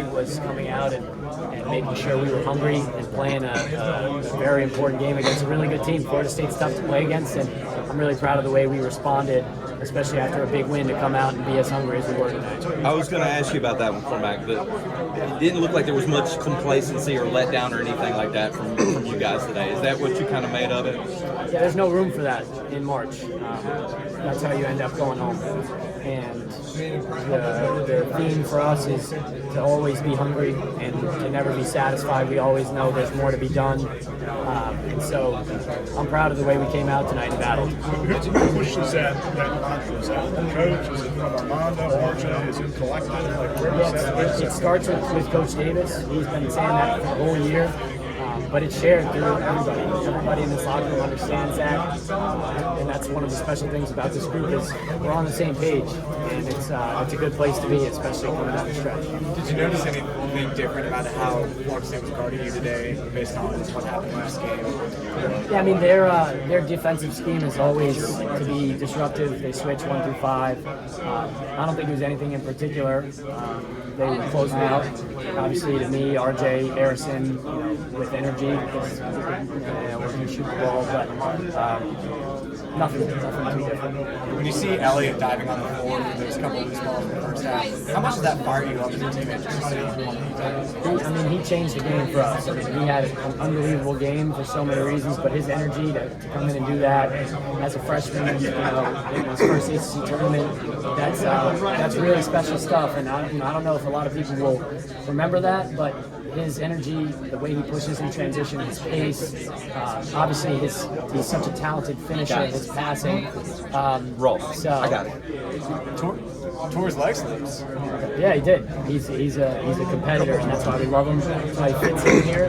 was coming out and making sure we were hungry and playing a very important game against a really good team. Florida State's tough to play against, and I'm really proud of the way we responded, especially after a big win, to come out and be as hungry as we were tonight. I was going to ask you about that one, Cormac, but it didn't look like there was much complacency or letdown or anything like that from you guys today. Is that what you kind of made of it? Yeah, there's no room for that in March. That's how you end up going home. And the theme for us is to always be hungry and to never be satisfied. We always know there's more to be done. And so I'm proud of the way we came out tonight and battled. Who pushes that mantra? Is that the coach? Is it from Armando, RJ? Is it collective? Like, where does that? It starts with Coach Davis. He's been saying that for the whole year. But it's shared through everybody. Everybody in this locker room understands that, and that's one of the special things about this group is we're on the same page, and it's a good place to be, especially coming down the stretch. Did you notice anything different about how Florida State was guarding you today, based on what happened last game? Yeah, I mean their defensive scheme is always to be disruptive. They switch 1 through 5. I don't think it was anything in particular. They were closing out, obviously, to me, RJ, Harrison, with energy, because we're going to shoot the ball, but nothing too different. When you see Elliott diving on the floor for those couple of loose balls in the first half, how much does that fire you up as a teammate just to see him? I mean, he changed the game for us. I mean, he had an unbelievable game for so many reasons, but his energy to come in and do that as a freshman, in his first ACCT tournament, that's really special stuff. And I don't know if a lot of people will remember that, but his energy, the way he pushes in transition, his pace, obviously he's such a talented finisher, his passing. Roll. So, I got it. Tore his leg sleeves. Yeah, he did. He's a competitor, and that's why we love him. That's why he fits in here.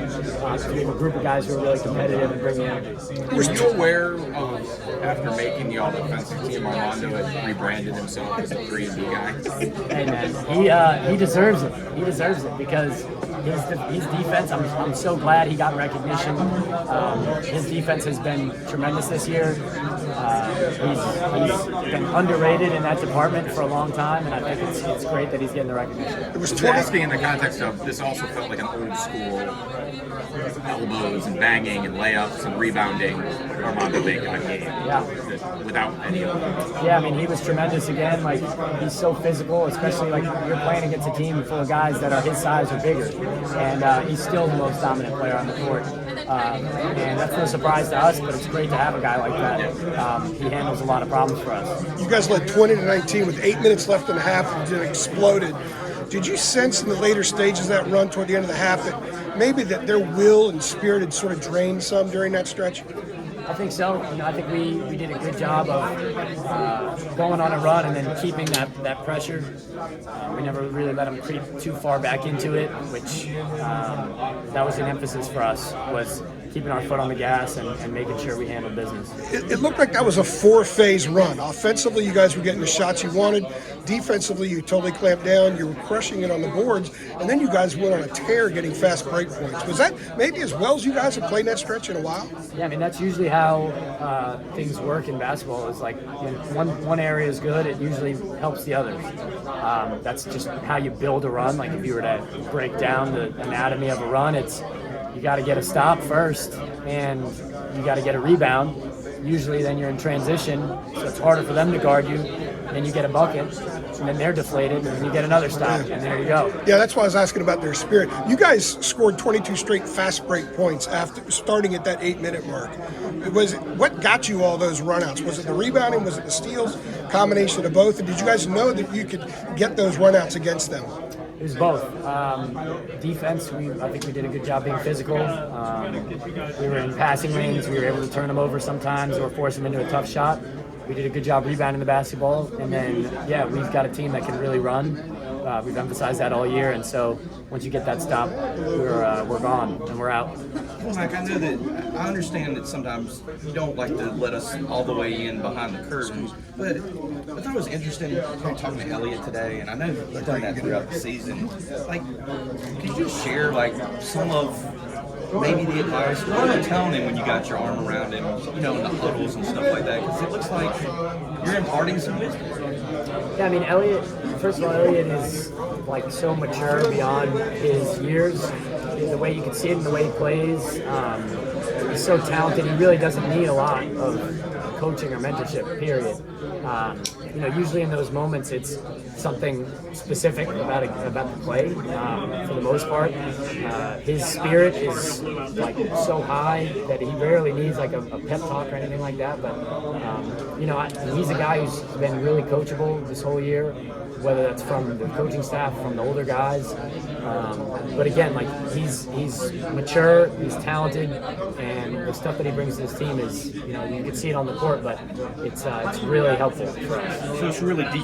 We have a group of guys who are really competitive and bring energy. Were you aware after making the all-defensive team, Armando had rebranded himself as a 3-and-D guy? Hey man, he deserves it. He deserves it because his defense. I'm so glad he got recognition. His defense has been tremendous this year. He's been underrated in that department for a long time, and I think it's great that he's getting the recognition. It was asking in the context of this also felt like an old school elbows and banging and layups and rebounding Armando Bacon game. Yeah. Without any of them. Yeah, I mean, he was tremendous again. Like, he's so physical, especially like you're playing against a team full of guys that are his size or bigger. And he's still the most dominant player on the court. And that's no surprise to us, but it's great to have a guy like that. He handles a lot of problems for us. You guys led 20-19 with 8 minutes left in the half and it exploded. Did you sense in the later stages of that run toward the end of the half that maybe that their will and spirit had sort of drained some during that stretch? I think so. I think we did a good job of going on a run and then keeping that pressure. We never really let them creep too far back into it, which that was an emphasis for us, was keeping our foot on the gas and making sure we handled business. It looked like that was a 4-phase run. Offensively, you guys were getting the shots you wanted. Defensively, you totally clamped down. You were crushing it on the boards. And then you guys went on a tear getting fast break points. Was that maybe as well as you guys have played that stretch in a while? Yeah, I mean, that's usually how things work in basketball. Is like when one area is good, it usually helps the others. That's just how you build a run. Like if you were to break down the anatomy of a run, it's you got to get a stop first, and you got to get a rebound. Usually then you're in transition, so it's harder for them to guard you. Then you get a bucket, and then they're deflated, and then you get another stop, and there you go. Yeah, that's why I was asking about their spirit. You guys scored 22 straight fast break points after starting at that 8-minute mark. What got you all those runouts? Was it the rebounding? Was it the steals? Combination of both? And did you guys know that you could get those runouts against them? It was both. Defense, I think we did a good job being physical. We were in passing lanes. We were able to turn them over sometimes or force them into a tough shot. We did a good job rebounding the basketball. And then, yeah, we've got a team that can really run. We've emphasized that all year. And so once you get that stop, we're gone and we're out. Cormac, I know that I understand that sometimes you don't like to let us all the way in behind the curtain, but I thought it was interesting talking to Elliott today, and I know you've done that throughout the season. Like, could you share like some of maybe the advice? What were you telling him when you got your arm around him, in the huddles and stuff like that? Because it looks like you're imparting some wisdom. Yeah, I mean, Elliot, first of all, Elliot is like so mature beyond his years. The way you can see it in the way he plays, he's so talented. He really doesn't need a lot of coaching or mentorship, period. Usually in those moments, it's something specific about the play. For the most part, his spirit is like so high that he rarely needs like a pep talk or anything like that. But he's a guy who's been really coachable this whole year, whether that's from the coaching staff, from the older guys. But again, like he's mature, he's talented, and the stuff that he brings to his team is, you can see it on the court, but it's really helpful for us. So it's really deep.